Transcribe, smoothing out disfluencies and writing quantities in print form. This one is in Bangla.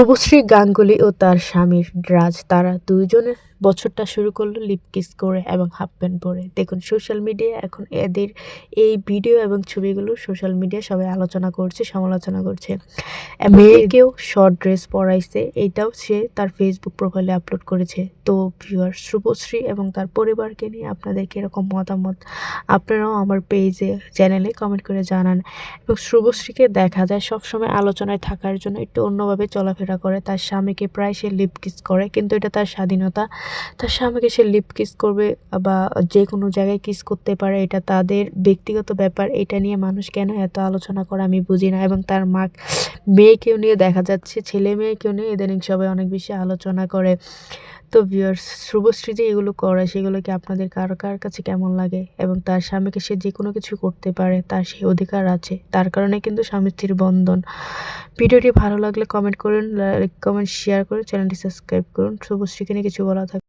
শুভশ্রী গাঙ্গুলী ও তার স্বামীর রাজ, তারা দুইজনে বছরটা শুরু করলো লিপ কিস করে এবং হাফ প্যান্ট পরে। দেখুন সোশ্যাল মিডিয়ায় এখন এদের এই ভিডিও এবং ছবিগুলো সোশ্যাল মিডিয়ায় সবাই আলোচনা করছে, সমালোচনা করছে। মেয়েকেও শর্ট ড্রেস পরাইছে, এইটাও সে তার ফেসবুক প্রোফাইলে আপলোড করেছে। তো ভিউয়ার্স, শুভশ্রী এবং তার পরিবারকে নিয়ে আপনাদের কীরকম মতামত, আপনারাও আমার পেজে চ্যানেলে কমেন্ট করে জানান। এবং শুভশ্রীকে দেখা যায় সবসময় আলোচনায় থাকার জন্য একটু অন্যভাবে চলাফেরা করে। তার স্বামীকে প্রায় সে লিপ কিস করে, কিন্তু এটা তার স্বাধীনতা। তার স্বামীকে সে লিপ কিস করবে বা যে কোনো জায়গায় কিস করতে পারে, এটা তাদের ব্যক্তিগত ব্যাপার। এটা নিয়ে মানুষ কেন এত আলোচনা করে আমি বুঝি না। এবং তার মেয়েকেও নিয়ে দেখা যাচ্ছে, ছেলে মেয়েকেও নিয়ে ইদানিং সবাই অনেক বেশি আলোচনা করে। তো ভিউয়ার্স, শুভশ্রী যে এগুলো করে সেগুলো কি আপনাদের কার কাছে কেমন লাগে? এবং তার স্বামীকে সে যে কোনো কিছু করতে পারে, তার সেই অধিকার আছে। তার কারণে কিন্তু স্বামী স্ত্রীর বন্ধন। ভিডিওটি ভালো লাগলে কমেন্ট করুন, লাইক কমেন্ট শেয়ার করুন, চ্যানেলটি সাবস্ক্রাইব করুন। শুভশ্রীকে নিয়ে কিছু বলা থাকে।